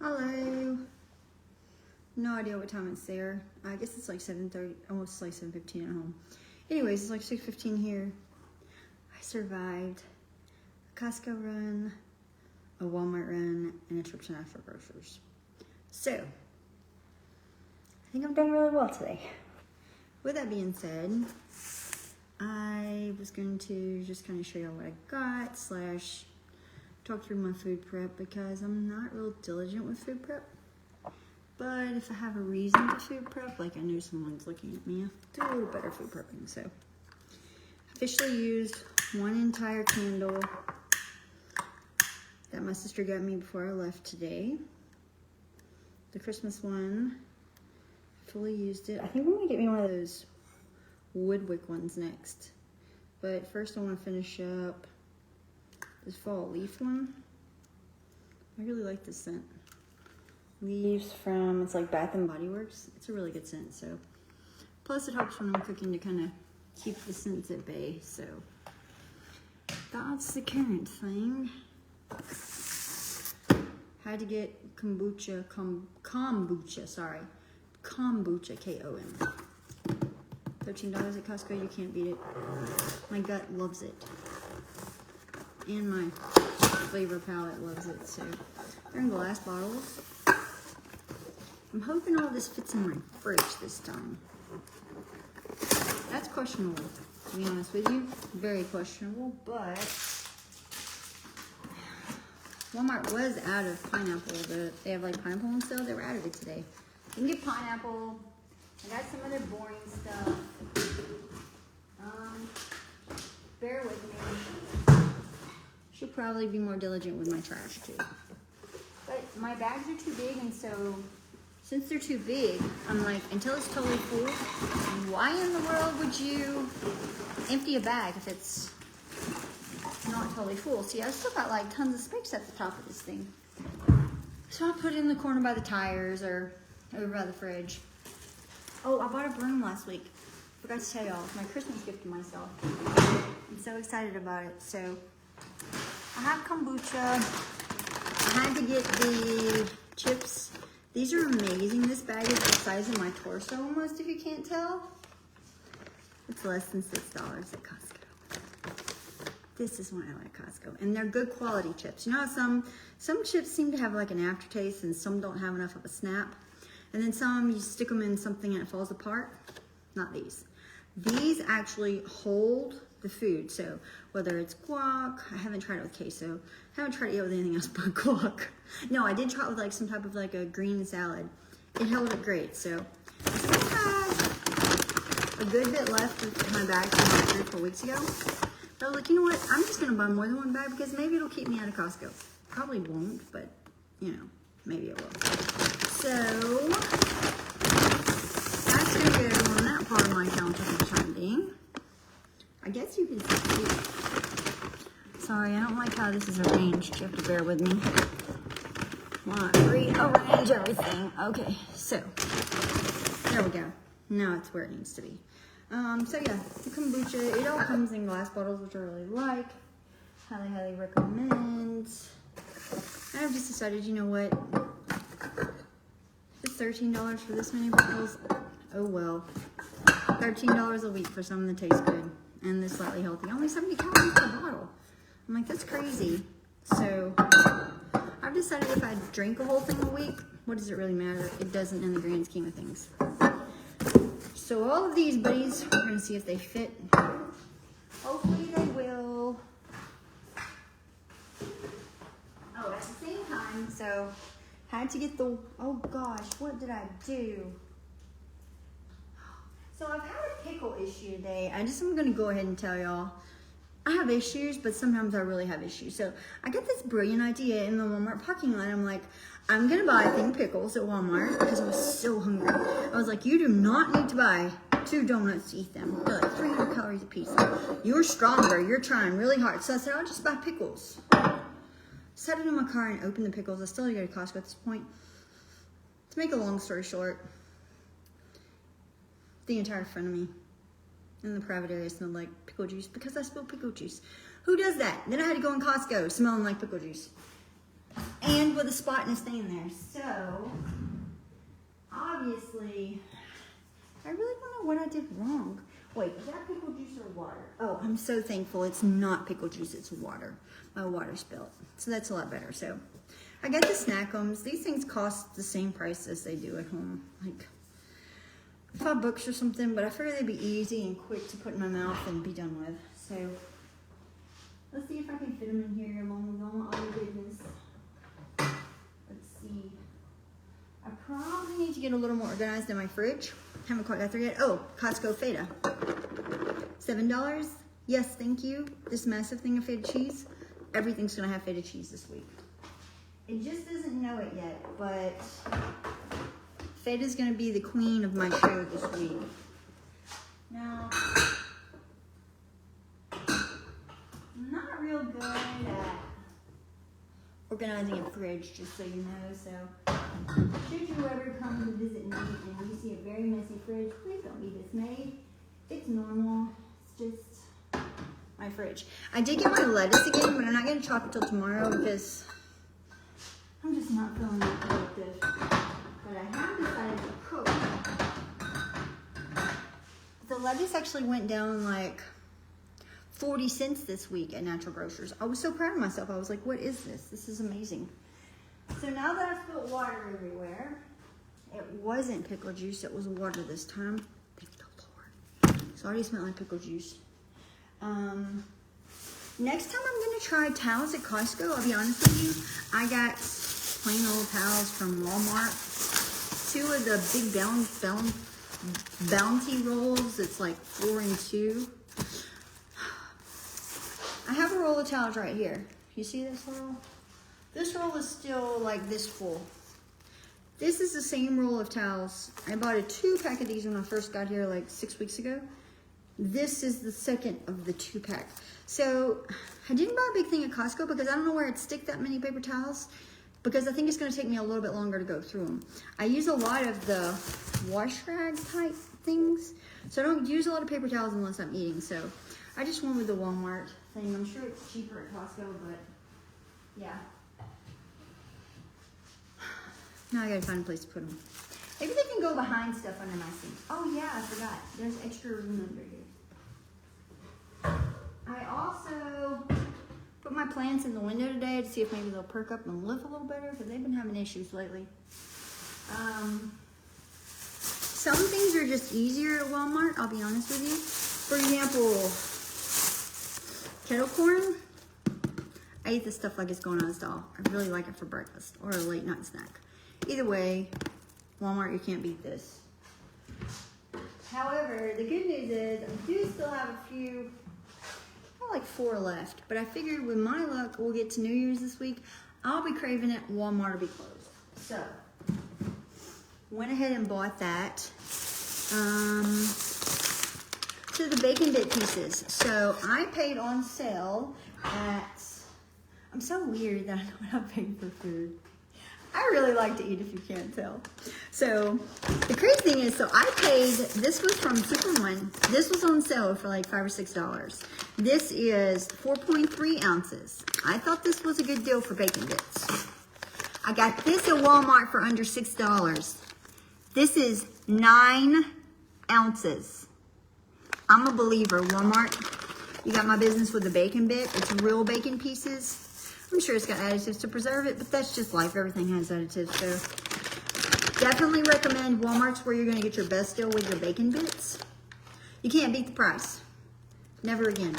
Hello. No idea what time it's there. I guess it's like 7:30, almost like 7:15 at home. Anyways, it's like 6:15 here. I survived a Costco run, a Walmart run, and a trip to National Grocers. So, I think I'm doing really well today. With that being said, I was going to just kind of show you what I got, / talk through my food prep, because I'm not real diligent with food prep. But if I have a reason to food prep, like I know someone's looking at me, I'll do a little better food prepping. So, I officially used one entire candle that my sister got me before I left today. The Christmas one, fully used it. I think I'm gonna get me one of those wood wick ones next. But first I wanna finish up this fall leaf one. I really like this scent. Leaves from, it's like Bath and Body Works. It's a really good scent, so. Plus it helps when I'm cooking to kind of keep the scents at bay, so. That's the current thing. Had to get kombucha, kombucha, K-O-M. $13 at Costco, you can't beat it. My gut loves it. And my flavor palette loves it, so. They're in glass bottles. I'm hoping all this fits in my fridge this time. That's questionable, to be honest with you. Very questionable, but Walmart was out of pineapple. They have like pineapple on sale. They were out of it today. You can get pineapple. I got some other boring stuff. Bear with me. Should probably be more diligent with my trash too. But my bags are too big, and so since they're too big, I'm like, until it's totally full, why in the world would you empty a bag if it's not totally full? See, I still got like tons of space at the top of this thing. So I put it in the corner by the tires or over by the fridge. Oh, I bought a broom last week. Forgot to tell y'all, it's my Christmas gift to myself. I'm so excited about it. So I have kombucha. I had to get the chips. These are amazing. This bag is the size of my torso almost, if you can't tell. It's less than $6 at Costco. This is why I like Costco. And they're good quality chips. You know how some chips seem to have like an aftertaste and some don't have enough of a snap? And then some, you stick them in something and it falls apart? Not these. These actually hold the food. So whether it's guac, I haven't tried it with queso. I haven't tried it yet with anything else but guac. No, I did try it with like some type of like a green salad. It held it great. So I still have a good bit left of my bag from like 3 or 4 weeks ago. But I was like, you know what? I'm just gonna buy more than one bag because maybe it'll keep me out of Costco. Probably won't, but you know, maybe it will. So that's gonna go on that part of my counter for the time being. I guess you can see. Sorry, I don't like how this is arranged. You have to bear with me. Want to rearrange everything. Okay, so there we go. Now it's where it needs to be. So yeah, the kombucha. It all comes in glass bottles, which I really like. Highly, highly recommend. I've just decided, you know what? It's $13 for this many bottles. Oh well. $13 a week for something that tastes good and is slightly healthy. Only 70 calories per bottle. I'm like, that's crazy. So I've decided if I drink a whole thing a week, what does it really matter? It doesn't in the grand scheme of things. So all of these buddies, we're gonna see if they fit. Hopefully they will. Oh, at the same time, so had to get the, oh gosh, what did I do? So I've had a pickle issue today. I'm gonna go ahead and tell y'all. I have issues, but sometimes I really have issues. So I got this brilliant idea in the Walmart parking lot. I'm like, I'm gonna buy a thing of pickles at Walmart because I was so hungry. I was like, you do not need to buy 2 donuts to eat them. They're like 300 calories a piece. You're stronger, you're trying really hard. So I said, I'll just buy pickles. Set it in my car and open the pickles. I still gotta go to Costco at this point. To make a long story short, the entire front of me in the private area smelled like pickle juice because I spilled pickle juice. Who does that? Then I had to go in Costco smelling like pickle juice. and with a spot and a stain there. So, obviously, I really don't know what I did wrong. Wait, is that pickle juice or water? Oh, I'm so thankful it's not pickle juice, it's water. My water spilled. So that's a lot better. So, I got the Snackums. These things cost the same price as they do at home. Like $5 or something, but I figured they'd be easy and quick to put in my mouth and be done with. So, let's see if I can fit them in here along with all my other goodness. Let's see. I probably need to get a little more organized in my fridge. Haven't quite got there yet. Oh, Costco feta. $7. Yes, thank you. This massive thing of feta cheese. Everything's gonna have feta cheese this week. It just doesn't know it yet, but feta's gonna be the queen of my show this week. Now, I'm not real good at organizing a fridge, just so you know. So, should you ever come to visit me and you see a very messy fridge, please don't be dismayed. It's normal. It's just my fridge. I did get my lettuce again, but I'm not going to chop it till tomorrow because I'm just not feeling that productive. But I have decided to cook. The lettuce actually went down like 40 cents this week at Natural Grocers. I was so proud of myself. I was like, what is this? This is amazing. So now that I've spilled water everywhere, it wasn't pickle juice, it was water this time. Thank the Lord. It's already smelled like pickle juice. Next time I'm gonna try towels at Costco. I'll be honest with you. I got plain old towels from Walmart. 2 of the big bounty rolls. It's like 4 and 2. I have a roll of towels right here. You see this roll? This roll is still like this full. This is the same roll of towels. I bought a 2-pack of these when I first got here like 6 weeks ago. This is the second of the 2-pack. So I didn't buy a big thing at Costco because I don't know where I'd stick that many paper towels because I think it's gonna take me a little bit longer to go through them. I use a lot of the wash rag type things. So I don't use a lot of paper towels unless I'm eating. So I just went with the Walmart thing. I'm sure it's cheaper at Costco, but yeah. Now I gotta find a place to put them. Maybe they can go behind stuff under my sink. Oh yeah, I forgot. There's extra room under here. I also put my plants in the window today to see if maybe they'll perk up and live a little better because they've been having issues lately. Some things are just easier at Walmart, I'll be honest with you. For example, kettle corn. I eat this stuff like it's going out of style. I really like it for breakfast or a late night snack. Either way, Walmart, you can't beat this. However, the good news is I do still have a few, like 4 left. But I figured with my luck, we'll get to New Year's this week. I'll be craving it. Walmart will be closed. So, went ahead and bought that. To the bacon bit pieces. So, I paid on sale at, I'm so weird that I know what I'm paying for food. I really like to eat if you can't tell. So the crazy thing is, so I paid, this was from Superone. This was on sale for like $5 or $6. This is 4.3 ounces. I thought this was a good deal for bacon bits. I got this at Walmart for under $6. This is 9 ounces. I'm a believer, Walmart. You got my business with the bacon bit. It's real bacon pieces. I'm sure it's got additives to preserve it, but that's just life. Everything has additives, so definitely recommend Walmart's where you're going to get your best deal with your bacon bits. You can't beat the price. Never again.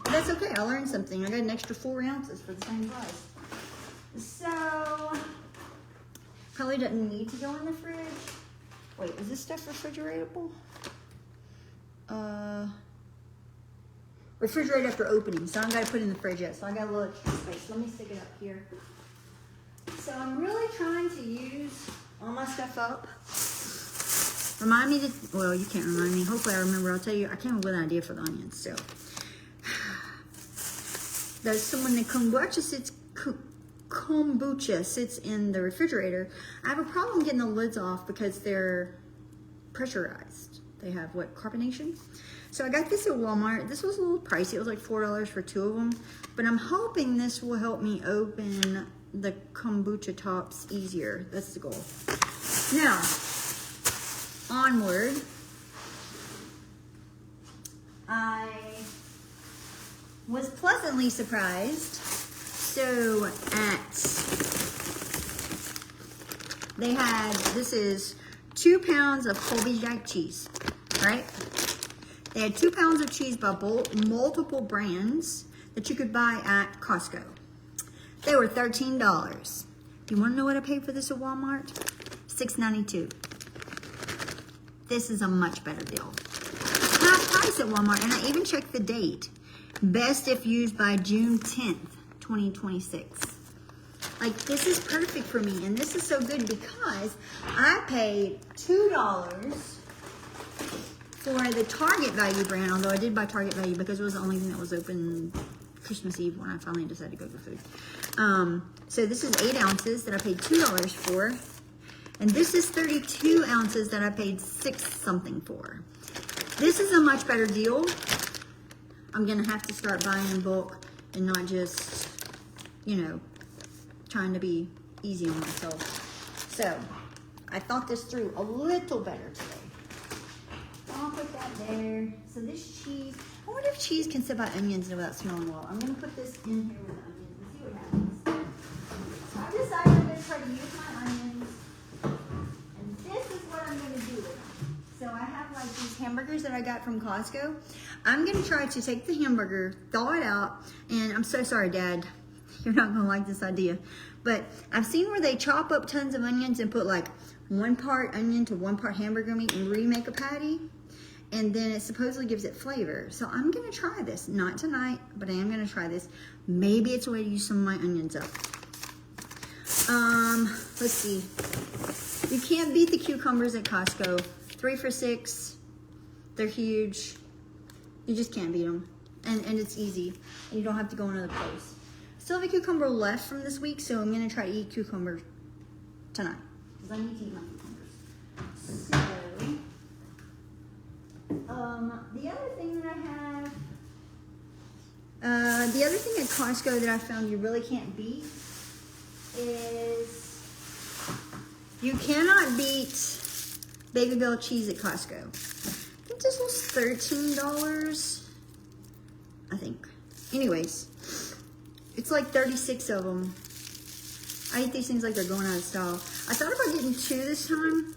But that's okay. I learned something. I got an extra 4 ounces for the same price. So, probably doesn't need to go in the fridge. Wait, is this stuff refrigeratable? Refrigerate after opening, so I don't got to put it in the fridge yet. So I got a little extra space. Let me stick it up here. So I'm really trying to use all my stuff up. Remind me to, well, you can't remind me. Hopefully I remember. I'll tell you, I came up with an idea for the onions. So, so when the kombucha sits in the refrigerator, I have a problem getting the lids off because they're pressurized. They have what, carbonation? So I got this at Walmart. This was a little pricey. It was like $4 for 2 of them. But I'm hoping this will help me open the kombucha tops easier. That's the goal. Now, onward. I was pleasantly surprised. So they had, this is 2 pounds of Colby Jack cheese, right? They had 2 pounds of cheese by multiple brands that you could buy at Costco. They were $13. You want to know what I paid for this at Walmart? $6.92. This is a much better deal. Half price at Walmart, and I even checked the date. Best if used by June 10th, 2026. Like, this is perfect for me, and this is so good because I paid $2 for the Target Value brand, although I did buy Target Value because it was the only thing that was open Christmas Eve when I finally decided to go for food. So this is 8 ounces that I paid $2 for, and this is 32 ounces that I paid $6 something for. This is a much better deal. I'm gonna have to start buying in bulk and not just, you know, trying to be easy on myself. So I thought this through a little better today. I'll put that there. So this cheese, I wonder if cheese can sit by onions without smelling well. I'm gonna put this in here with onions and see what happens. So I decided I'm gonna try to use my onions, and this is what I'm gonna do with them. So I have like these hamburgers that I got from Costco. I'm gonna try to take the hamburger, thaw it out, and I'm so sorry, Dad. You're not gonna like this idea. But I've seen where they chop up tons of onions and put like 1 part onion to 1 part hamburger meat and remake a patty. And then it supposedly gives it flavor. So I'm gonna try this. Not tonight, but I am gonna try this. Maybe it's a way to use some of my onions up. Let's see. You can't beat the cucumbers at Costco. 3 for $6. They're huge. You just can't beat them. And it's easy. And you don't have to go another place. Still have a cucumber left from this week, so I'm gonna try to eat cucumber tonight. Because I need to eat my cucumbers. So, the other thing that I have, the other thing at Costco that I found you really can't beat is you cannot beat Baby Bell cheese at Costco. I think this was $13, I think. Anyways, it's like 36 of them. I eat these things like they're going out of style. I thought about getting 2 this time,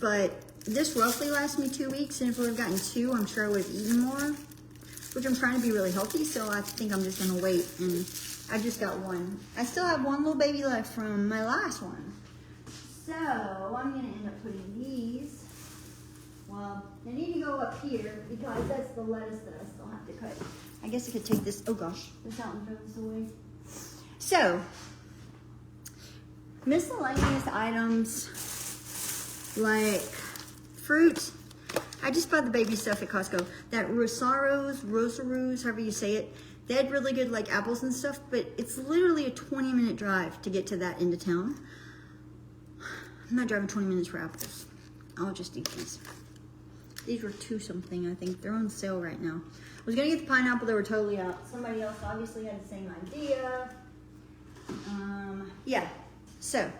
but this roughly lasts me 2 weeks, and if I would have gotten 2, I'm sure I would have eaten more, which I'm trying to be really healthy, so I think I'm just gonna wait, and I just got 1. I still have 1 little baby left from my last one. So I'm gonna end up putting these, well, they need to go up here because that's the lettuce that I still have to cut. I guess I could take this, oh gosh, this out and throw this away. So, miscellaneous items like fruit. I just bought the baby stuff at Costco. That Rosaros, however you say it. They had really good like apples and stuff, but it's literally a 20-minute drive to get to that end of town. I'm not driving 20 minutes for apples. I'll just eat these. These were 2 something, I think. They're on sale right now. I was gonna get the pineapple, they were totally out. Somebody else obviously had the same idea. Yeah, so,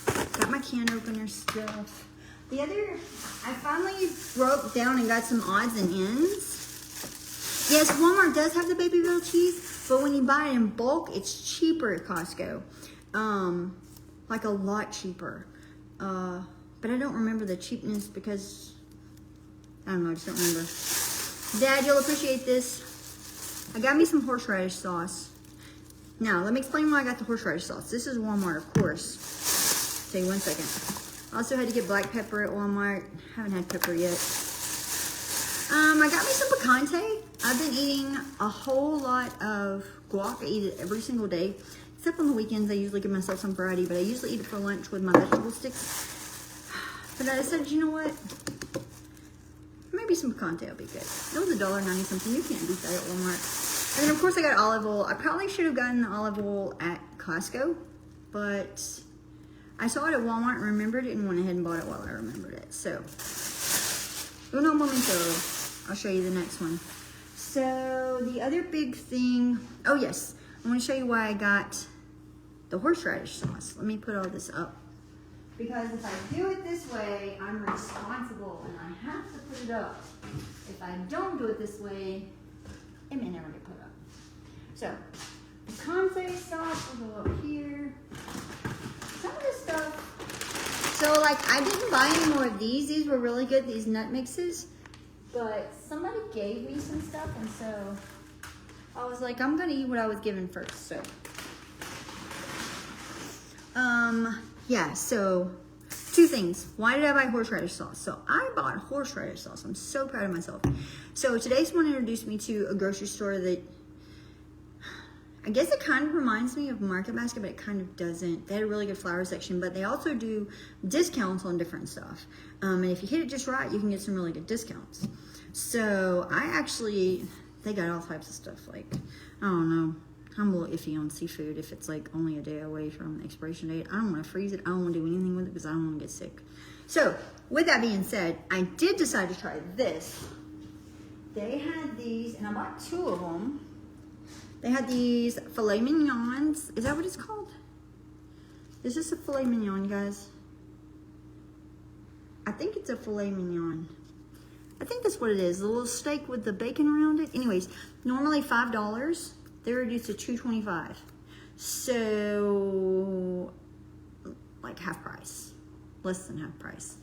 got my can opener stuff. The other, I finally broke down and got some odds and ends. Yes, Walmart does have the Baby Bell cheese, but when you buy it in bulk, it's cheaper at Costco. Like a lot cheaper. But I don't remember the cheapness because, I don't know, I just don't remember. Dad, you'll appreciate this. I got me some horseradish sauce. Now, let me explain why I got the horseradish sauce. This is Walmart, of course. Say 1 second. I also had to get black pepper at Walmart. Haven't had pepper yet. I got me some picante. I've been eating a whole lot of guac. I eat it every single day. Except on the weekends, I usually give myself some variety, but I usually eat it for lunch with my vegetable sticks. But I decided, you know what? Maybe some picante will be good. It was $1.90 something. You can't beat that at Walmart. And then, of course, I got olive oil. I probably should have gotten the olive oil at Costco, but I saw it at Walmart and remembered it and went ahead and bought it while I remembered it. So, uno momento. I'll show you the next one. So, the other big thing, oh yes, I want to show you why I got the horseradish sauce. Let me put all this up. Because if I do it this way, I'm responsible and I have to put it up. If I don't do it this way, it may never get put up. So, the Conte sauce will go up here. Some of this stuff. So, like, I didn't buy any more of these. These were really good, these nut mixes. But somebody gave me some stuff, and so I was like, I'm gonna eat what I was given first. So, yeah, so 2 things. Why did I buy horseradish sauce? So I bought horseradish sauce. I'm so proud of myself. So today someone introduced me to a grocery store that, I guess it kind of reminds me of Market Basket, but it kind of doesn't. They had a really good flour section, but they also do discounts on different stuff. And if you hit it just right, you can get some really good discounts. So they got all types of stuff. Like, I don't know. I'm a little iffy on seafood if it's like only a day away from the expiration date. I don't want to freeze it. I don't want to do anything with it because I don't want to get sick. So, with that being said, I did decide to try this. They had these, and I bought 2 of them. They had these filet mignons. Is that what it's called? Is this a filet mignon, guys? I think it's a filet mignon. I think that's what it is. The little steak with the bacon around it. Anyways, normally $5. They're reduced to $2.25. So, like half price. Less than half price.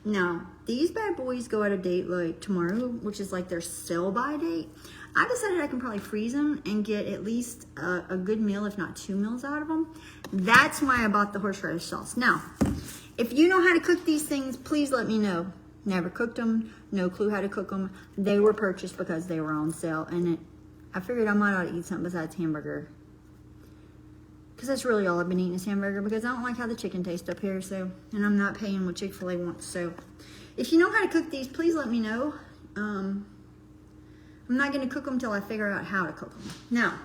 Now, these bad boys go out of date like tomorrow, which is like their sell-by date. I decided I can probably freeze them and get at least a good meal, if not 2 meals out of them. That's why I bought the horseradish sauce. Now, if you know how to cook these things, please let me know. Never cooked them. No clue how to cook them. They were purchased because they were on sale, and I figured I might ought to eat something besides hamburger. Because that's really all I've been eating is hamburger, because I don't like how the chicken tastes up here, so, and I'm not paying what Chick-fil-A wants. So, if you know how to cook these, please let me know. I'm not going to cook them until I figure out how to cook them. Now,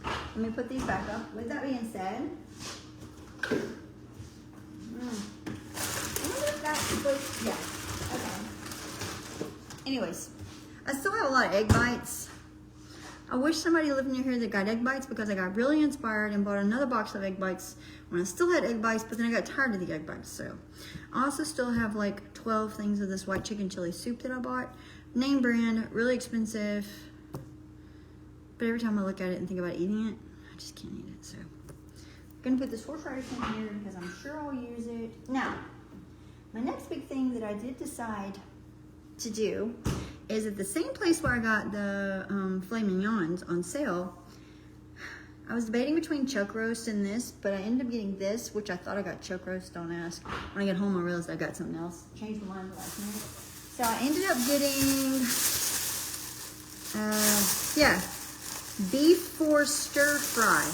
let me put these back up. With that being said, yeah, okay. Anyways, I still have a lot of egg bites. I wish somebody lived near here that got egg bites, because I got really inspired and bought another box of egg bites when I still had egg bites, but then I got tired of the egg bites. So I also still have like 12 things of this white chicken chili soup that I bought. Name brand, really expensive. But every time I look at it and think about eating it, I just can't eat it. So I'm gonna put this horseradish in here because I'm sure I'll use it. Now, my next big thing that I did decide to do is at the same place where I got the filet mignons on sale. I was debating between chuck roast and this, but I ended up getting this, which I thought I got chuck roast, don't ask. When I get home, I realized I got something else. Changed my mind last minute. So I ended up getting, beef for stir fry.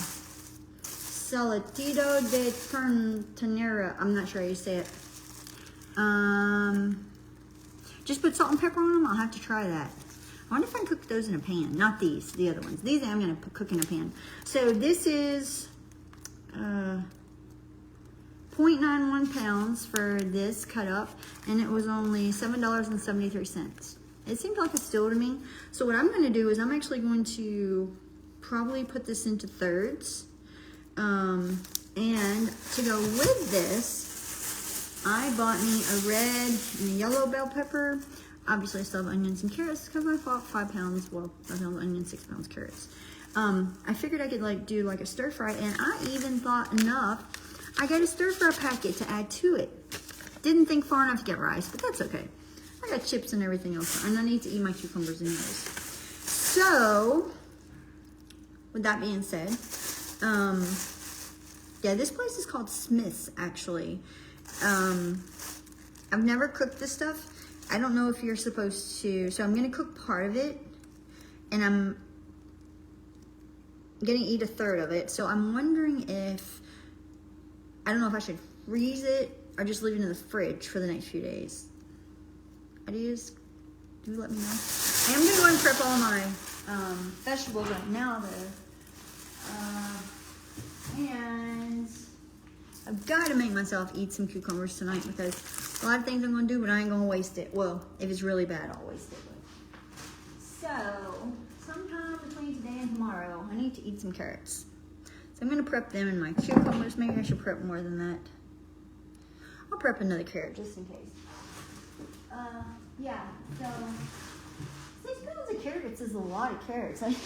Saltito de ternera. I'm not sure how you say it. Just put salt and pepper on them. I'll have to try that. I wonder if I can cook those in a pan. Not these, the other ones. These I'm going to cook in a pan. So this is 0.91 pounds for this cut up, and it was only $7.73. It seemed like a steal to me. So what I'm going to do is I'm actually going to probably put this into thirds. And to go with this, I bought me a red and a yellow bell pepper. Obviously, I still have onions and carrots because I bought 5 pounds, well, 5 pounds onions, 6 pounds carrots. I figured I could like do like a stir fry, and I even thought enough, I got a stir fry packet to add to it. Didn't think far enough to get rice, but that's okay. I got chips and everything else, and I need to eat my cucumbers anyways. So, with that being said, yeah, this place is called Smith's, actually. I've never cooked this stuff. I don't know if you're supposed to, so I'm going to cook part of it, and I'm going to eat a third of it. So I'm wondering if, I don't know if I should freeze it or just leave it in the fridge for the next few days. Ideas? Do let me know. I am going to go and prep all my vegetables right now, though. And I've got to make myself eat some cucumbers tonight because a lot of things I'm going to do, but I ain't going to waste it. Well, if it's really bad, I'll waste it. So, sometime between today and tomorrow, I need to eat some carrots. So I'm gonna prep them and my cucumbers. Maybe I should prep more than that. I'll prep another carrot just in case. Yeah, so 6 pounds of carrots is a lot of carrots. I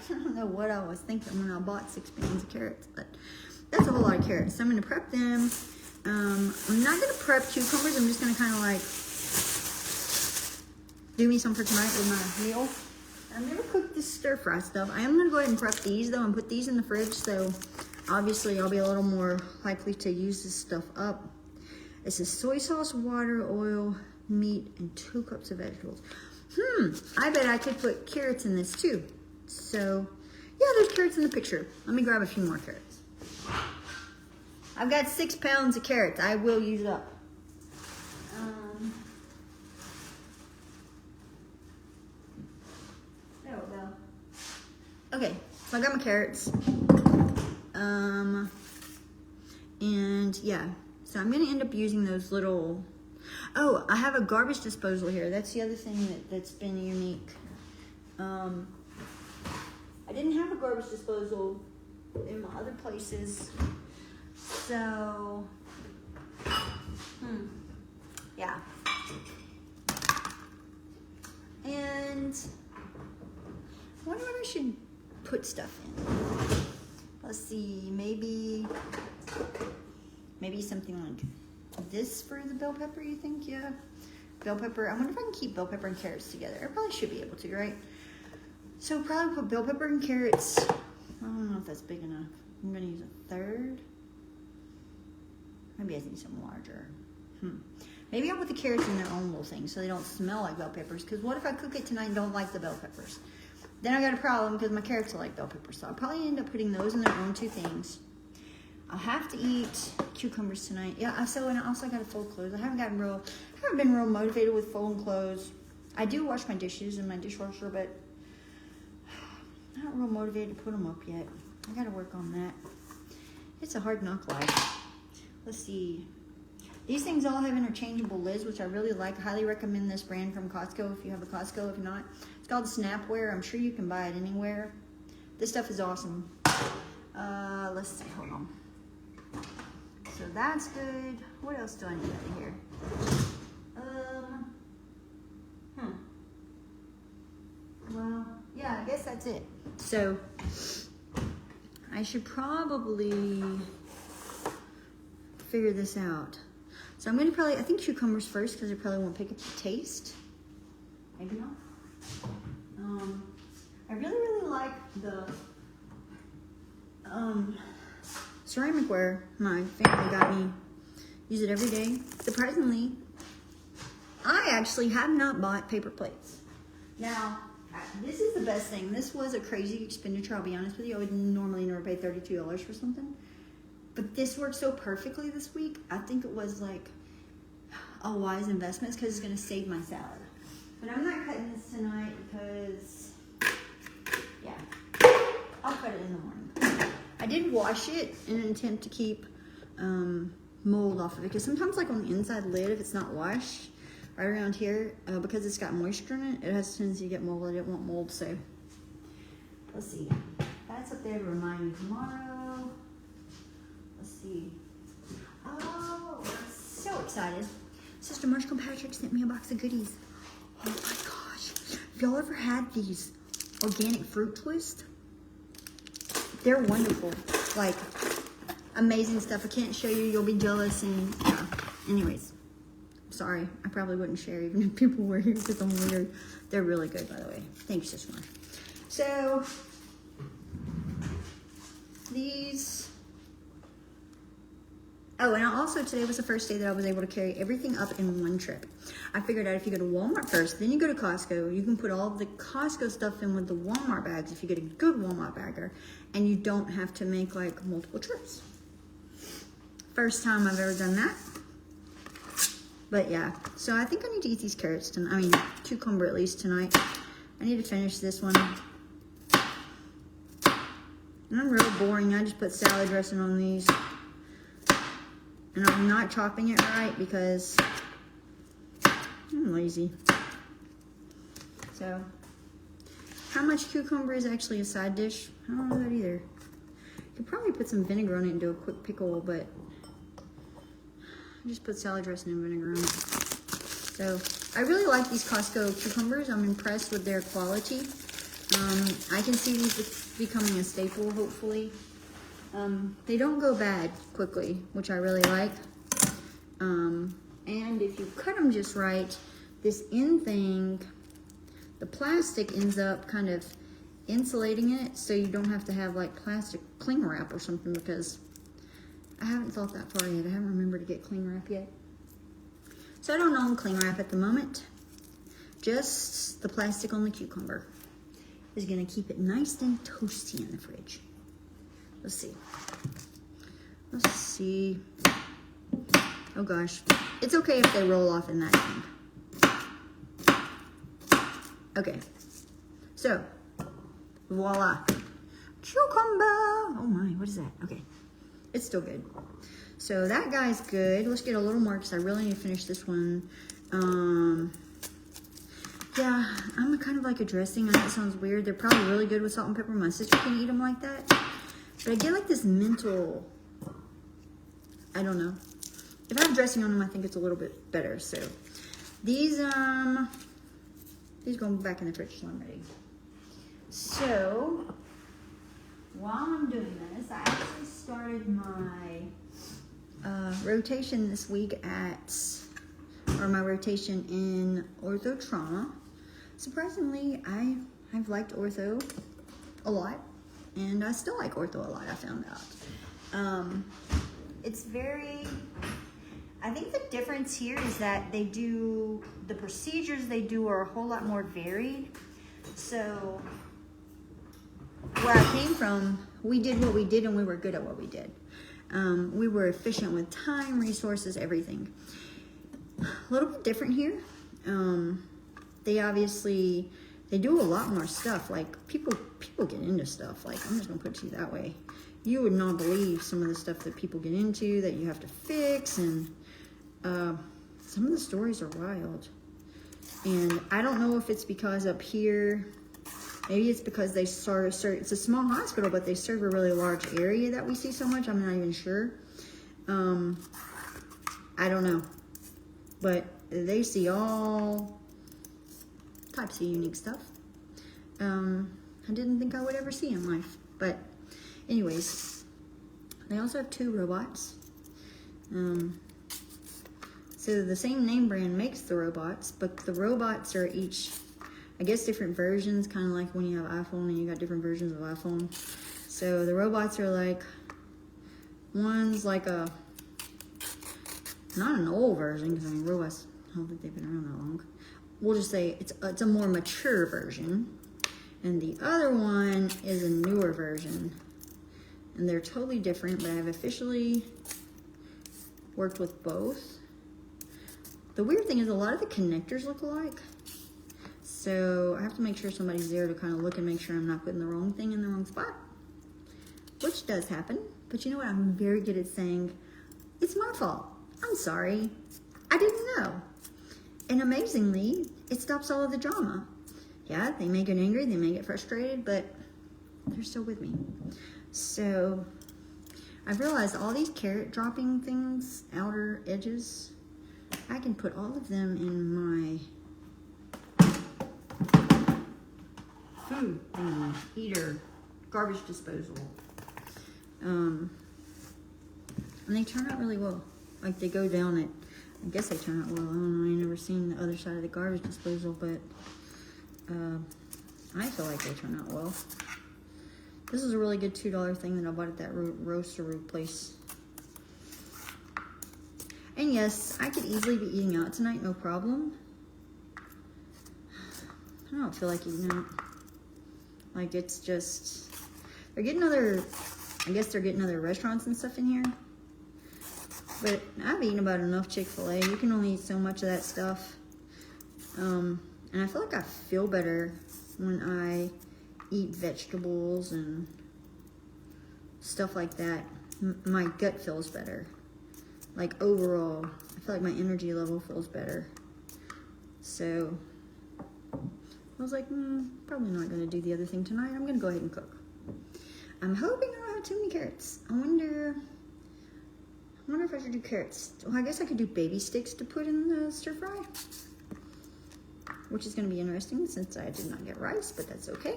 don't know what I was thinking when I bought 6 pounds of carrots, but that's a whole lot of carrots. So I'm gonna prep them. I'm not gonna prep cucumbers. I'm just gonna kind of like do me some for tonight with my meal. I'm gonna cook this stir fry stuff. I am gonna go ahead and prep these though and put these in the fridge, so obviously I'll be a little more likely to use this stuff up. It says soy sauce, water, oil, meat, and 2 cups of vegetables. I bet I could put carrots in this too. So yeah, there's carrots in the picture. Let me grab a few more carrots. I've got 6 pounds of carrots. I will use it up. There we go. Okay, so I got my carrots. And yeah, so I'm gonna end up using those little, oh, I have a garbage disposal here. That's the other thing that's been unique. I didn't have a garbage disposal in my other places. So, yeah. And I wonder what I should put stuff in. Let's see, maybe something like this for the bell pepper, you think? Yeah. Bell pepper. I wonder if I can keep bell pepper and carrots together. I probably should be able to, right? So probably put bell pepper and carrots. I don't know if that's big enough. I'm gonna use a third. Maybe I need some larger. Maybe I'll put the carrots in their own little thing so they don't smell like bell peppers. Because what if I cook it tonight and don't like the bell peppers? Then I got a problem because my carrots are like bell peppers. So I'll probably end up putting those in their own 2 things. I'll have to eat cucumbers tonight. Yeah, so and I also got to fold clothes. I haven't been real motivated with folding clothes. I do wash my dishes in my dishwasher, but I'm not real motivated to put them up yet. I got to work on that. It's a hard knock life. Let's see. These things all have interchangeable lids, which I really like. I highly recommend this brand from Costco if you have a Costco. If not, it's called Snapware. I'm sure you can buy it anywhere. This stuff is awesome. Let's see. Hold on. So that's good. What else do I need out of here? Well, yeah, I guess that's it. So I should probably figure this out. So I'm gonna I think cucumbers first because I probably won't pick up the taste. Maybe not. I really like the ceramicware my family got me. Use it every day. Surprisingly, I actually have not bought paper plates. Now, this is the best thing. This was a crazy expenditure, I'll be honest with you. I would normally never pay $32 for something. But this worked so perfectly this week. I think it was like a wise investment because it's going to save my salad. But I'm not cutting this tonight because, yeah, I'll cut it in the morning. I did wash it in an attempt to keep mold off of it because sometimes like on the inside lid, if it's not washed, right around here, because it's got moisture in it, it has a tendency to get mold. I didn't want mold, so let's see. That's up there to remind me tomorrow. Let's see. Oh, I'm so excited. Sister Marsh Kilpatrick sent me a box of goodies. Oh my gosh. Have y'all ever had these organic fruit twists? They're wonderful. Like, amazing stuff. I can't show you. You'll be jealous. And yeah. Anyways, sorry. I probably wouldn't share even if people were here because I'm weird. They're really good, by the way. Thanks, Sister Marsh. So, these... Oh, and also today was the first day that I was able to carry everything up in one trip. I figured out if you go to Walmart first, then you go to Costco, you can put all the Costco stuff in with the Walmart bags if you get a good Walmart bagger, and you don't have to make like multiple trips. First time I've ever done that. But yeah, so I think I need to eat these carrots tonight. I mean, cucumber at least tonight. I need to finish this one. And I'm real boring. I just put salad dressing on these. And I'm not chopping it right because I'm lazy. So, how much cucumber is actually a side dish? I don't know that either. Could probably put some vinegar on it and do a quick pickle, but I just put salad dressing and vinegar on it. So I really like these Costco cucumbers. I'm impressed with their quality. I can see these becoming a staple, hopefully. They don't go bad quickly, which I really like. And if you cut them just right, this end thing, the plastic ends up kind of insulating it, so you don't have to have like plastic cling wrap or something, because I haven't thought that far yet. I haven't remembered to get cling wrap yet. So I don't own cling wrap at the moment. Just the plastic on the cucumber is gonna keep it nice and toasty in the fridge. Let's see. Let's see. Oh gosh. It's okay if they roll off in that thing. Okay. So, voila. Cucumber. Oh my, what is that? Okay. It's still good. So that guy's good. Let's get a little more because I really need to finish this one. Yeah, I'm kind of like a dressing. I know it sounds weird. They're probably really good with salt and pepper. My sister can eat them like that. But I get like this mental, I don't know. If I have dressing on them, I think it's a little bit better. So these go back in the fridge till I'm ready. So while I'm doing this, I actually started my rotation this week my rotation in ortho trauma. Surprisingly, I've liked ortho a lot, and I still like ortho a lot, I found out. It's very, I think the difference here is that the procedures they do are a whole lot more varied. So where I came from, we did what we did and we were good at what we did. We were efficient with time, resources, everything. A little bit different here. They do a lot more stuff. Like people get into stuff. Like, I'm just gonna put it to you that way. You would not believe some of the stuff that people get into that you have to fix, and some of the stories are wild. And I don't know if it's because up here, maybe it's because they serve, it's a small hospital, but they serve a really large area that we see so much. I'm not even sure. I don't know. But they see all types of unique stuff. I didn't think I would ever see in life. But anyways, they also have 2 robots. So the same name brand makes the robots, but the robots are each, I guess, different versions, kind of like when you have iPhone and you got different versions of iPhone. So the robots are like, one's like a, not an old version, because I mean, robots, I don't think they've been around that long. We'll just say it's a more mature version. And the other one is a newer version. And they're totally different, but I've officially worked with both. The weird thing is a lot of the connectors look alike. So I have to make sure somebody's there to kind of look and make sure I'm not putting the wrong thing in the wrong spot. Which does happen. But you know what? I'm very good at saying, it's my fault. I'm sorry. I didn't know. And amazingly, it stops all of the drama. Yeah, they may get angry, they may get frustrated, but they're still with me. So I've realized all these carrot dropping things, outer edges, I can put all of them in my food eater, garbage disposal. And they turn out really well. Like, they go down it. I guess they turn out well. I don't know. I ain't never seen the other side of the garbage disposal, but I feel like they turn out well. This is a really good $2 thing that I bought at that roastery place. And yes, I could easily be eating out tonight, no problem. I don't feel like eating out. Like, it's just, they're getting other, I guess they're getting other restaurants and stuff in here. But I've eaten about enough Chick-fil-A. You can only eat so much of that stuff. And I feel like I feel better when I eat vegetables and stuff like that. My gut feels better. Like, overall, I feel like my energy level feels better. So I was like, probably not going to do the other thing tonight. I'm going to go ahead and cook. I'm hoping I don't have too many carrots. I wonder if I should do carrots. Well, I guess I could do baby sticks to put in the stir fry, which is going to be interesting since I did not get rice, but that's okay.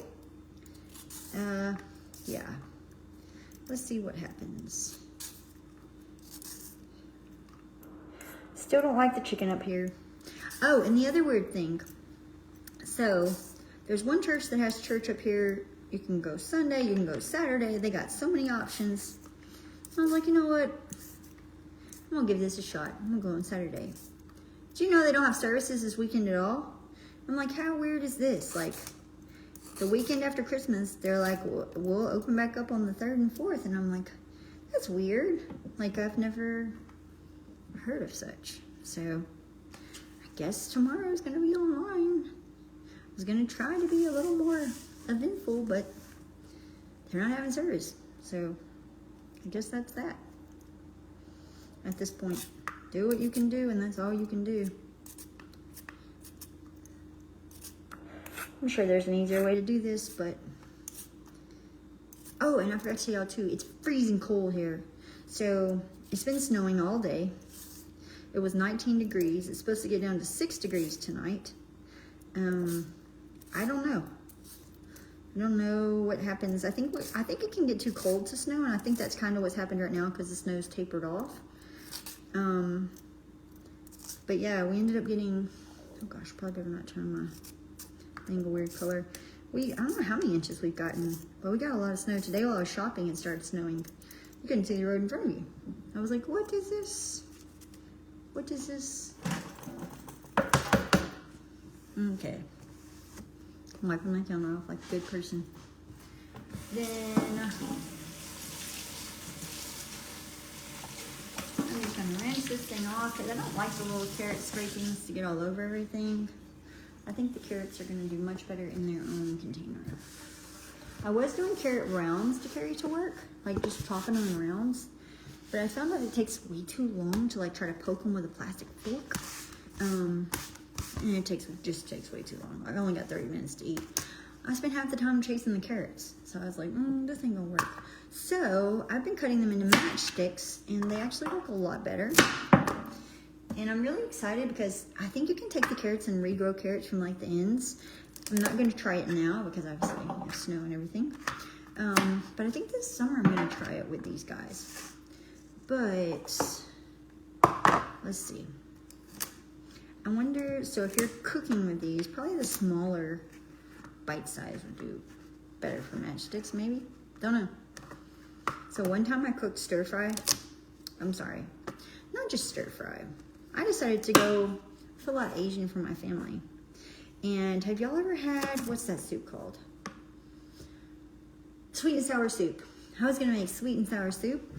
Yeah. Let's see what happens. Still don't like the chicken up here. Oh, and the other weird thing. So, there's one church that has church up here. You can go Sunday, you can go Saturday. They got so many options. I was like, you know what? I'm gonna give this a shot. I'm gonna go on Saturday. Do you know they don't have services this weekend at all? I'm like, how weird is this? Like, the weekend after Christmas, they're like, we'll open back up on the 3rd and 4th. And I'm like, that's weird. Like, I've never heard of such. So, I guess tomorrow's gonna be online. I was gonna try to be a little more eventful, but they're not having service. So, I guess that's that. At this point, do what you can do, and that's all you can do. I'm sure there's an easier way to do this, but... Oh, and I forgot to tell y'all too, it's freezing cold here. So, it's been snowing all day. It was 19 degrees. It's supposed to get down to 6 degrees tonight. I don't know. I don't know what happens. I think it can get too cold to snow, and I think that's kind of what's happened right now because the snow's tapered off. But yeah, we ended up getting... Oh gosh, probably better not turn my... a weird color. I don't know how many inches we've gotten, but we got a lot of snow. Today while I was shopping, it started snowing. You couldn't see the road in front of you. I was like, what is this? What is this? Okay. I'm wiping my camera off like a good person. Then I'm just gonna rinse this thing off because I don't like the little carrot scrapings to get all over everything. I think the carrots are going to do much better in their own container. I was doing carrot rounds to carry to work, like just chopping them in rounds, but I found that it takes way too long to like try to poke them with a plastic fork, and it just takes way too long. I only got 30 minutes to eat. I spent half the time chasing the carrots, so I was like, this ain't gonna work. So I've been cutting them into matchsticks, and they actually work a lot better. And I'm really excited because I think you can take the carrots and regrow carrots from like the ends. I'm not going to try it now because obviously there's snow and everything. But I think this summer I'm going to try it with these guys. But let's see. I wonder, so if you're cooking with these, probably the smaller bite size would do better for matchsticks maybe. Don't know. So one time I cooked stir fry. I'm sorry, not just stir fry. I decided to go full out Asian for my family. And have y'all ever had, what's that soup called? Sweet and sour soup. I was gonna make sweet and sour soup.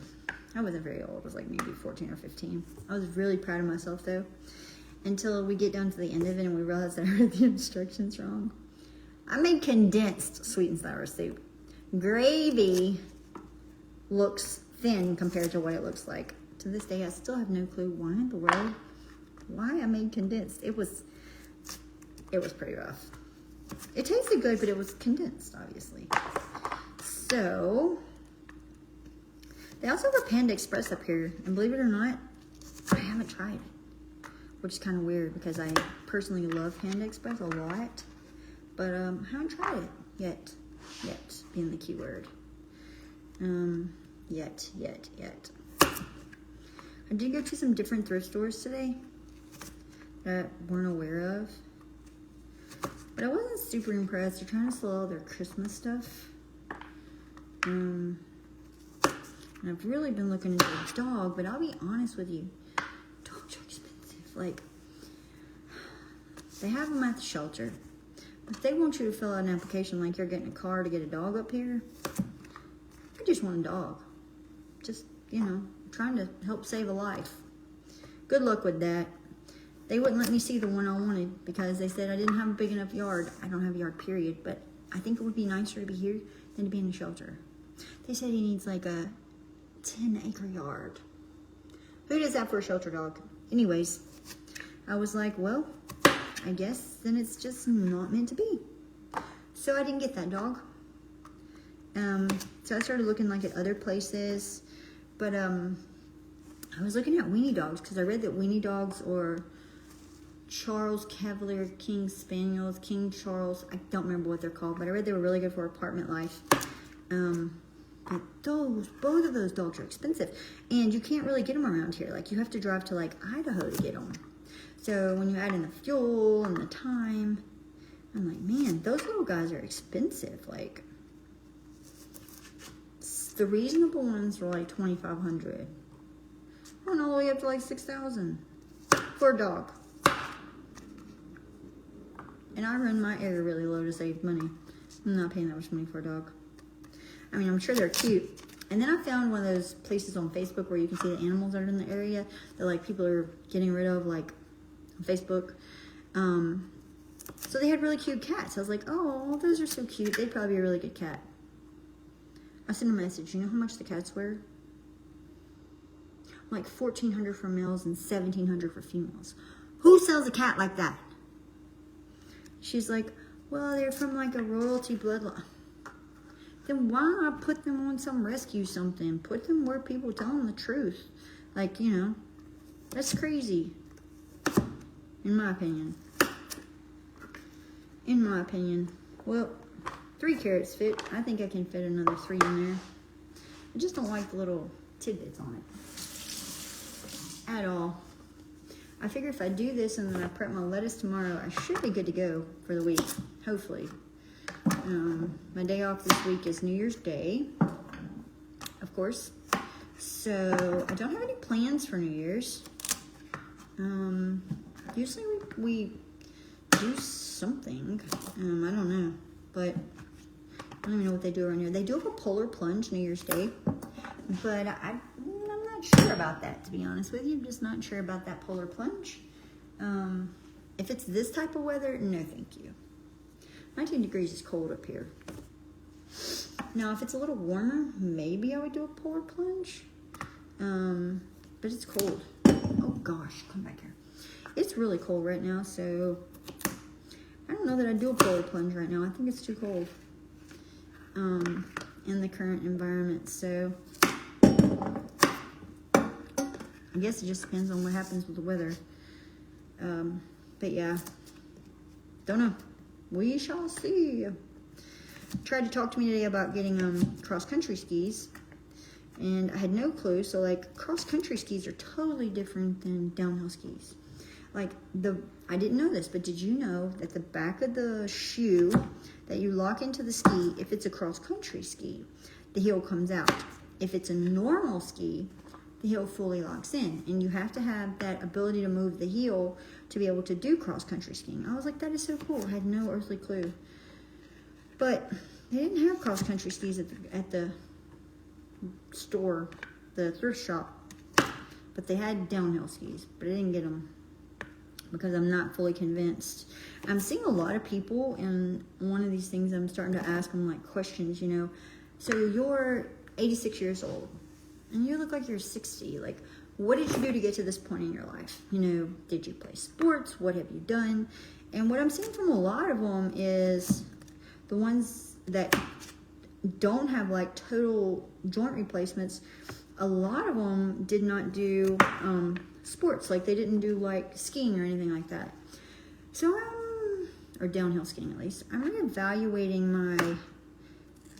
I wasn't very old, I was like maybe 14 or 15. I was really proud of myself though. Until we get down to the end of it and we realize that I read the instructions wrong. I made condensed sweet and sour soup. Gravy looks thin compared to what it looks like. To this day, I still have no clue why I made condensed. It was pretty rough. It tasted good, but it was condensed, obviously. So, they also have a Panda Express up here, and believe it or not, I haven't tried it, which is kind of weird because I personally love Panda Express a lot, but I haven't tried it yet. Yet being the key word. Yet. I did go to some different thrift stores today that I weren't aware of. But I wasn't super impressed. They're trying to sell all their Christmas stuff. And I've really been looking into a dog, but I'll be honest with you. Dogs are expensive. Like, they have them at the shelter. But they want you to fill out an application like you're getting a car to get a dog up here. I just want a dog. Just, trying to help save a life. Good luck with that. They wouldn't let me see the one I wanted because they said I didn't have a big enough yard. I don't have a yard, period. But I think it would be nicer to be here than to be in a shelter. They said he needs like a 10-acre yard. Who does that for a shelter dog? Anyways, I was like, well, I guess then it's just not meant to be. So I didn't get that dog. So I started looking like at other places, but I was looking at weenie dogs because I read that weenie dogs or Charles Cavalier King Spaniels, King Charles, I don't remember what they're called, but I read they were really good for apartment life. But both of those dogs are expensive, and you can't really get them around here. Like, you have to drive to like Idaho to get them. So when you add in the fuel and the time, I'm like, man, those little guys are expensive. Like, the reasonable ones are like $2,500. Going all the way up to like $6,000 for a dog. And I run my area really low to save money. I'm not paying that much money for a dog. I mean, I'm sure they're cute. And then I found one of those places on Facebook where you can see the animals that are in the area that like people are getting rid of, like on Facebook. So they had really cute cats. I was like, oh, those are so cute. They'd probably be a really good cat. I sent a message. You know how much the cats were? Like $1,400 for males and $1,700 for females. Who sells a cat like that? She's like, well, they're from like a royalty bloodline. Then why not put them on some rescue something? Put them where people tell them the truth. Like, you know, that's crazy. In my opinion. In my opinion. Well, 3 carrots fit. I think I can fit another 3 in there. I just don't like the little tidbits on it. At all. I figure if I do this and then I prep my lettuce tomorrow, I should be good to go for the week. Hopefully. My day off this week is New Year's Day, of course. So I don't have any plans for New Year's. Usually we do something. I don't know, but I don't even know what they do around here. They do have a polar plunge New Year's Day, but I'm not sure about that, to be honest with you. I'm just not sure about that polar plunge. If it's this type of weather, no thank you. 19 degrees is cold up here. Now, if it's a little warmer, maybe I would do a polar plunge. But it's cold. Oh gosh, come back here. It's really cold right now, so I don't know that I'd do a polar plunge right now. I think it's too cold in the current environment. So I guess it just depends on what happens with the weather. But yeah, don't know. We shall see. Tried to talk to me today about getting cross-country skis, and I had no clue. So like, cross-country skis are totally different than downhill skis. Like, I didn't know this, but did you know that the back of the shoe that you lock into the ski, if it's a cross-country ski, the heel comes out. If it's a normal ski, the heel fully locks in, and you have to have that ability to move the heel to be able to do cross-country skiing. I was like, that is so cool. I had no earthly clue. But they didn't have cross-country skis at the store, the thrift shop. But they had downhill skis, but I didn't get them because I'm not fully convinced. I'm seeing a lot of people, and one of these things I'm starting to ask them like questions, you know. So you're 86 years old, and you look like you're 60. Like, what did you do to get to this point in your life? You know, did you play sports? What have you done? And what I'm seeing from a lot of them is the ones that don't have like total joint replacements. A lot of them did not do sports. Like, they didn't do like skiing or anything like that. So or downhill skiing at least. I'm reevaluating my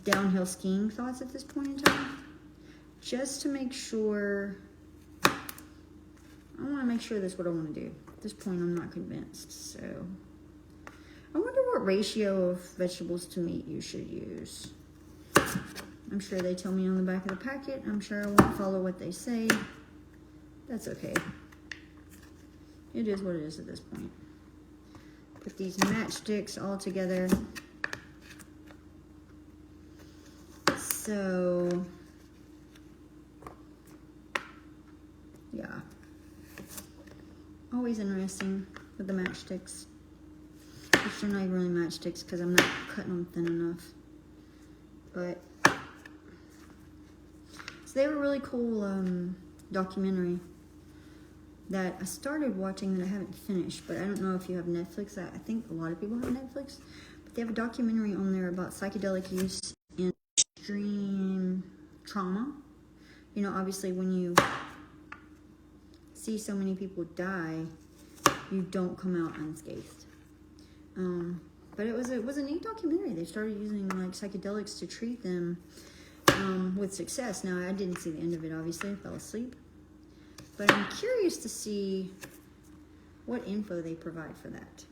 downhill skiing thoughts at this point in time, just to make sure. I want to make sure that's what I want to do. At this point, I'm not convinced. So, I wonder what ratio of vegetables to meat you should use. I'm sure they tell me on the back of the packet. I'm sure I won't follow what they say. That's okay. It is what it is at this point. Put these matchsticks all together. So, yeah. Always interesting with the matchsticks. Which they're not even really matchsticks because I'm not cutting them thin enough. But, so they have a really cool documentary that I started watching that I haven't finished, but I don't know if you have Netflix. I think a lot of people have Netflix. But they have a documentary on there about psychedelic use in extreme trauma. You know, obviously when you see so many people die, you don't come out unscathed. But it was a neat documentary. They started using like psychedelics to treat them with success. Now, I didn't see the end of it, obviously. I fell asleep. But I'm curious to see what info they provide for that.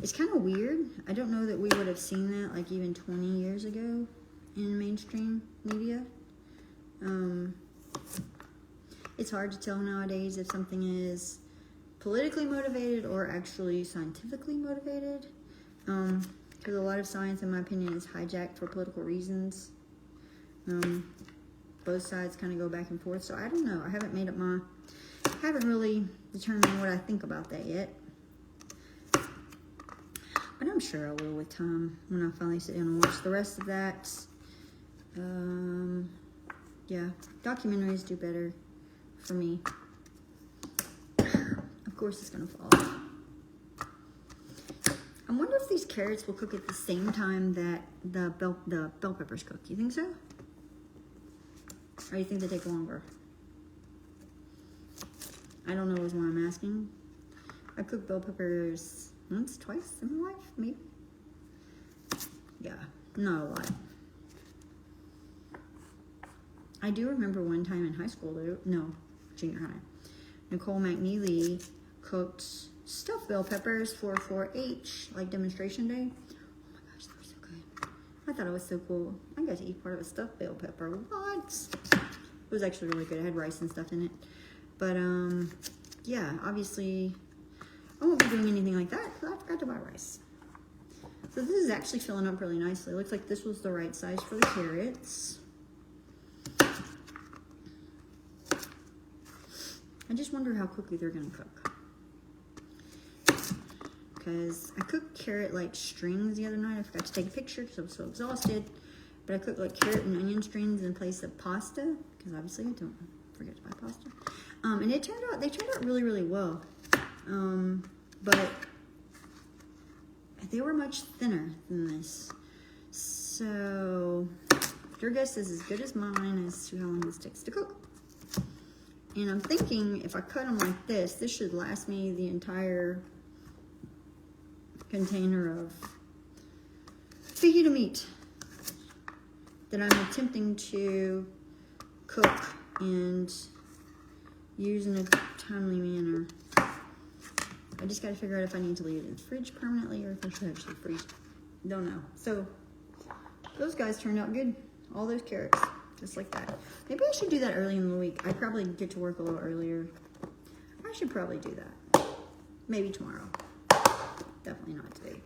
It's kind of weird. I don't know that we would have seen that like even 20 years ago in mainstream media. It's hard to tell nowadays if something is politically motivated or actually scientifically motivated. Because a lot of science, in my opinion, is hijacked for political reasons. Both sides kind of go back and forth. So I don't know. I haven't really determined what I think about that yet. But I'm sure I will with time when I finally sit down and watch the rest of that. Yeah, documentaries do better for me. Of course it's gonna fall off. I wonder if these carrots will cook at the same time that the bell peppers cook. You think so? Or do you think they take longer? I don't know is why I'm asking. I cooked bell peppers once, twice in my life, maybe. Yeah, not a lot. I do remember one time in high school, junior high, Nicole McNeely cooked stuffed bell peppers for 4-H, like demonstration day. Oh my gosh, they were so good. I thought it was so cool. I got to eat part of a stuffed bell pepper. What? It was actually really good. It had rice and stuff in it. But, yeah, obviously, I won't be doing anything like that because I forgot to buy rice. So this is actually filling up really nicely. It looks like this was the right size for the carrots. I just wonder how quickly they're going to cook. Because I cooked carrot like strings the other night. I forgot to take a picture because I was so exhausted. But I cooked like carrot and onion strings in place of pasta. Because obviously I don't forget to buy pasta. And they turned out really, really well. But they were much thinner than this. So your guess is as good as mine as to how long this takes to cook. And I'm thinking if I cut them like this should last me the entire container of fajita meat that I'm attempting to cook and use in a timely manner. I just got to figure out if I need to leave it in the fridge permanently or if I should actually freeze it. Don't know. So those guys turned out good. All those carrots. Just like that. Maybe I should do that early in the week. I probably get to work a little earlier. I should probably do that. Maybe tomorrow. Definitely not today.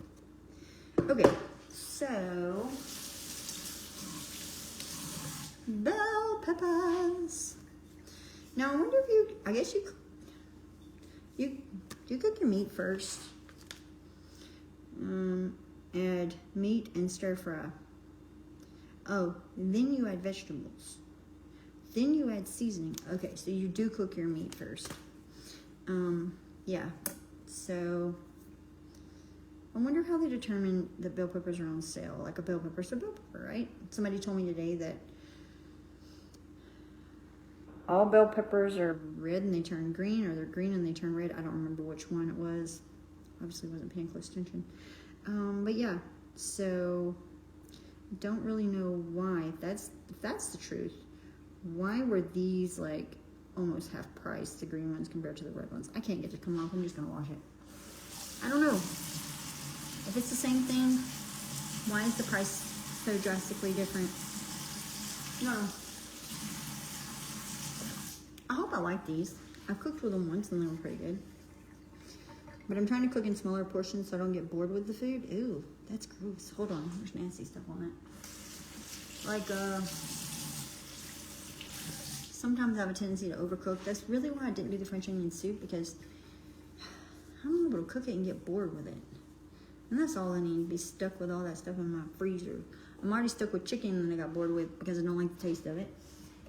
Okay, so bell peppers. Now I wonder if I guess you cook your meat first. Add meat and stir fry. Oh, then you add vegetables. Then you add seasoning. Okay, so you do cook your meat first. Yeah. So I wonder how they determine that bell peppers are on sale. Like a bell pepper's a bell pepper, right? Somebody told me today that all bell peppers are red and they turn green, or they're green and they turn red. I don't remember which one it was. Obviously wasn't paying close attention. But yeah, so don't really know why. If that's the truth, why were these like almost half price, the green ones compared to the red ones? I can't get it to come off. I'm just gonna wash it. I don't know. If it's the same thing, why is the price so drastically different? No. I hope I like these. I've cooked with them once and they were pretty good. But I'm trying to cook in smaller portions so I don't get bored with the food. Ew, that's gross. Hold on, there's nasty stuff on it. Like, sometimes I have a tendency to overcook. That's really why I didn't do the French onion soup, because I'm able to cook it and get bored with it. And that's all I need, to be stuck with all that stuff in my freezer. I'm already stuck with chicken and I got bored with because I don't like the taste of it.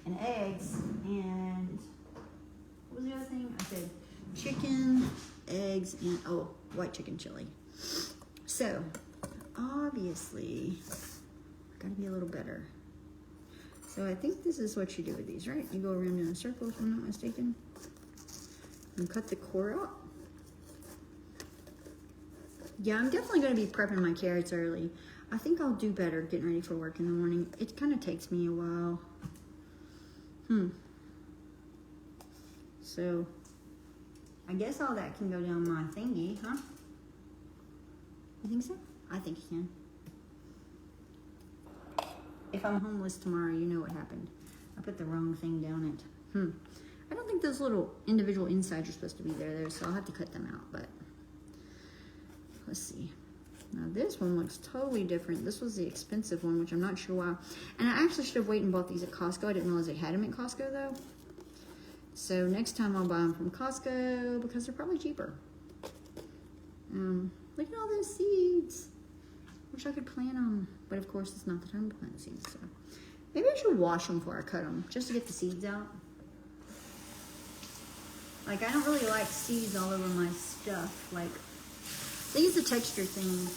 And eggs, and what was the other thing? I said chicken, eggs, and white chicken chili. So, obviously gotta be a little better. So I think this is what you do with these, right? You go around in a circle, if I'm not mistaken, and cut the core out. Yeah, I'm definitely going to be prepping my carrots early. I think I'll do better getting ready for work in the morning. It kind of takes me a while. So, I guess all that can go down my thingy, huh? You think so? I think it can. If I'm homeless tomorrow, you know what happened. I put the wrong thing down it. I don't think those little individual insides are supposed to be there, though, so I'll have to cut them out, but let's see. Now this one looks totally different. This was the expensive one, which I'm not sure why. And I actually should have waited and bought these at Costco. I didn't realize they had them at Costco, though. So next time I'll buy them from Costco because they're probably cheaper. Look at all those seeds. Wish I could plant them, but of course it's not the time to plant seeds. So maybe I should wash them before I cut them, just to get the seeds out. Like, I don't really like seeds all over my stuff. Like, they use a texture thing,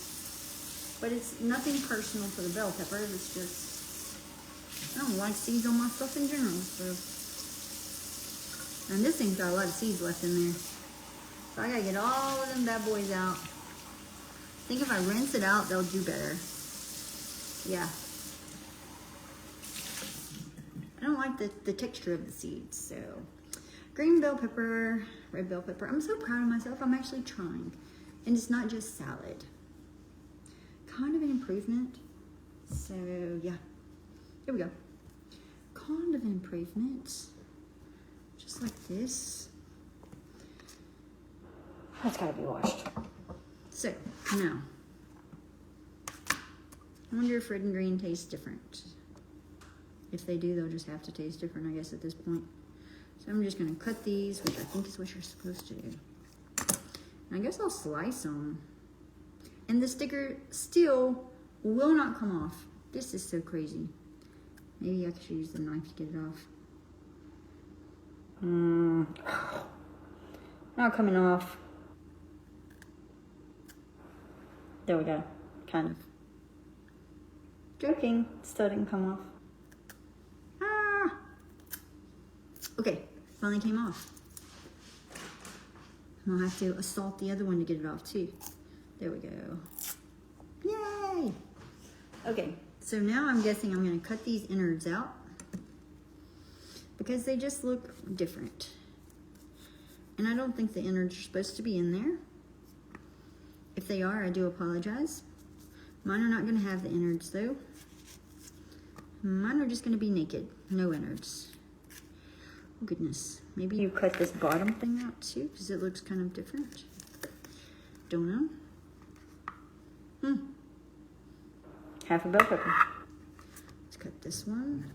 but it's nothing personal to the bell pepper. It's just, I don't like seeds on my stuff in general. So, and this thing's got a lot of seeds left in there. So I gotta get all of them bad boys out. I think if I rinse it out, they'll do better. Yeah. I don't like the texture of the seeds, so. Green bell pepper, red bell pepper. I'm so proud of myself. I'm actually trying. And it's not just salad. Kind of an improvement. So, yeah. Here we go. Kind of an improvement. Just like this. That's gotta be washed. So, now. I wonder if red and green taste different. If they do, they'll just have to taste different, I guess, at this point. So I'm just gonna cut these, which I think is what you're supposed to do. And I guess I'll slice them. And the sticker still will not come off. This is so crazy. Maybe I should use the knife to get it off. Not coming off. There we go, kind of. Joking, still didn't come off. Ah! Okay, finally came off. And I'll have to assault the other one to get it off too. There we go. Yay! Okay, so now I'm guessing I'm gonna cut these innards out because they just look different. And I don't think the innards are supposed to be in there. If they are, I do apologize. Mine are not gonna have the innards though. Mine are just gonna be naked, no innards. Oh goodness, maybe you cut this bottom thing out too, because it looks kind of different. Don't know. Half a bell pepper. Let's cut this one.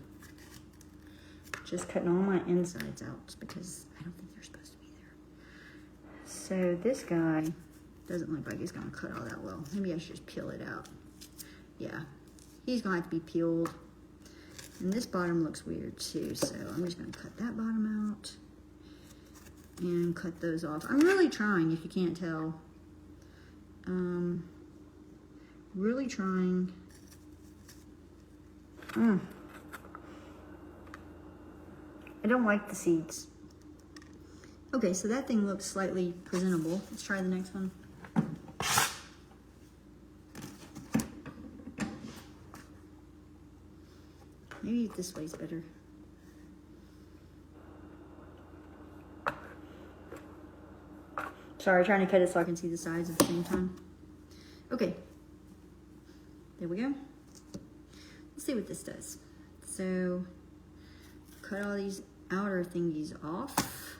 Just cutting all my insides out because I don't think they're supposed to be there. So this guy doesn't look like he's gonna cut all that well. Maybe I should just peel it out. Yeah, he's gonna have to be peeled. And this bottom looks weird too, so I'm just gonna cut that bottom out and cut those off. I'm really trying, if you can't tell. Really trying. I don't like the seeds. Okay, so that thing looks slightly presentable. Let's try the next one. Maybe this way's better. Sorry, trying to cut it so I can see the sides at the same time. Okay. There we go. Let's see what this does. So, cut all these outer thingies off.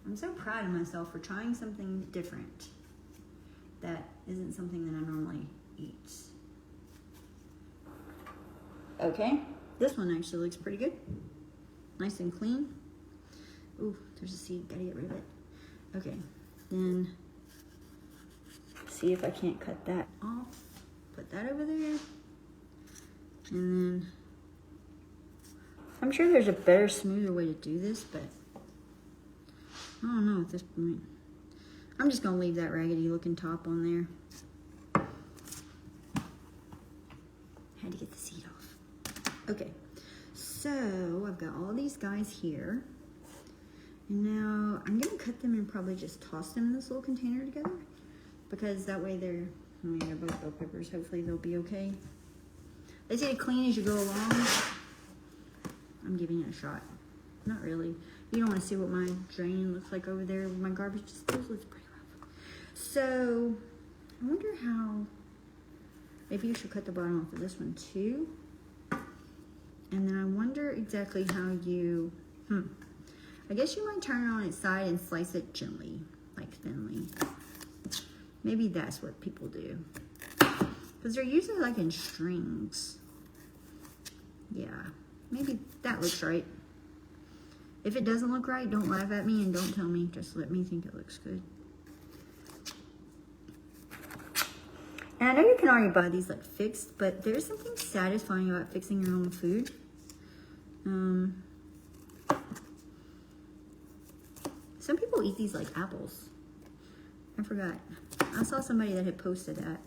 I'm so proud of myself for trying something different that isn't something that I normally eat. Okay, this one actually looks pretty good. Nice and clean. Ooh, there's a seed, gotta get rid of it. Okay, then see if I can't cut that off. Put that over there. And then, I'm sure there's a better, smoother way to do this, but I don't know at this point. I'm just gonna leave that raggedy looking top on there. Okay, so I've got all these guys here. And now I'm gonna cut them and probably just toss them in this little container together, because that way they're both bell peppers. Hopefully they'll be okay. They say to clean as you go along. I'm giving it a shot. Not really. You don't want to see what my drain looks like over there with my garbage disposal. It's pretty rough. So I wonder how, maybe you should cut the bottom off of this one too. And then I wonder exactly how you, I guess you might turn it on its side and slice it gently, like thinly. Maybe that's what people do. Because they're usually like in strings. Yeah, maybe that looks right. If it doesn't look right, don't laugh at me and don't tell me. Just let me think it looks good. And I know you can already buy these like fixed, but there's something satisfying about fixing your own food. Some people eat these like apples. I forgot. I saw somebody that had posted that.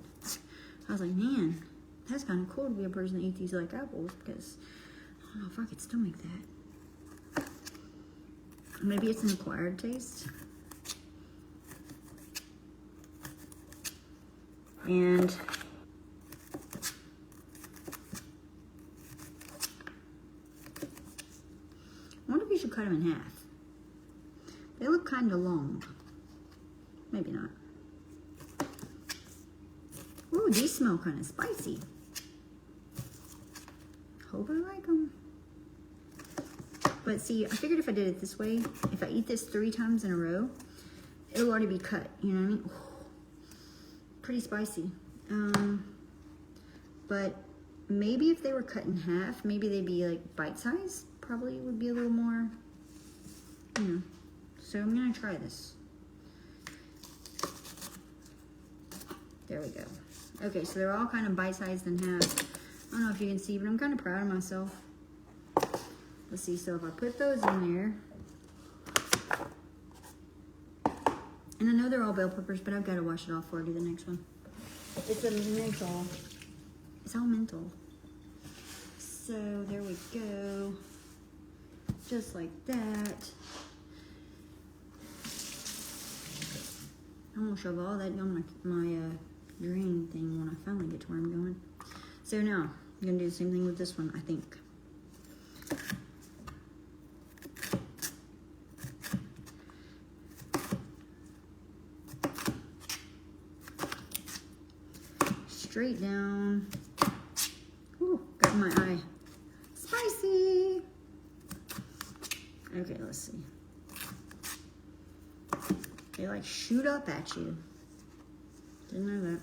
I was like, man, that's kind of cool to be a person that eats these like apples, because I don't know if I could stomach that. Maybe it's an acquired taste. And I wonder if you should cut them in half. They look kind of long. Maybe not. Ooh, these smell kind of spicy. Hope I like them. But see, I figured if I did it this way, if I eat this 3 times in a row, it'll already be cut. You know what I mean? Ooh, pretty spicy. But maybe if they were cut in half, maybe they'd be like bite-sized. Probably would be a little more, you know. So I'm gonna try this. There we go. Okay, so they're all kind of bite-sized in half. I don't know if you can see, but I'm kind of proud of myself. Let's see, so if I put those in there, and I know they're all bell peppers, but I've got to wash it off before I do the next one. It's a menthol. It's all menthol. So there we go. Just like that. I'm gonna shove all that on my drain thing when I finally get to where I'm going. So now I'm gonna do the same thing with this one, I think. Straight down. Ooh, got in my eye. Spicy. Okay, let's see. They like shoot up at you. Didn't know that.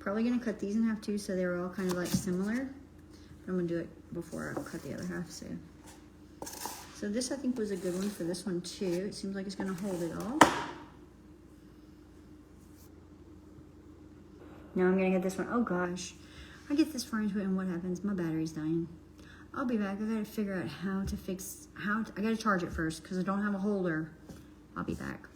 Probably gonna cut these in half too, so they're all kind of like similar. I'm gonna do it before I cut the other half. So this I think was a good one for this one too. It seems like it's gonna hold it all. Now I'm gonna get this one. Oh gosh, I get this far into it and what happens? My battery's dying. I'll be back. I gotta figure out how to I gotta charge it first because I don't have a holder. I'll be back.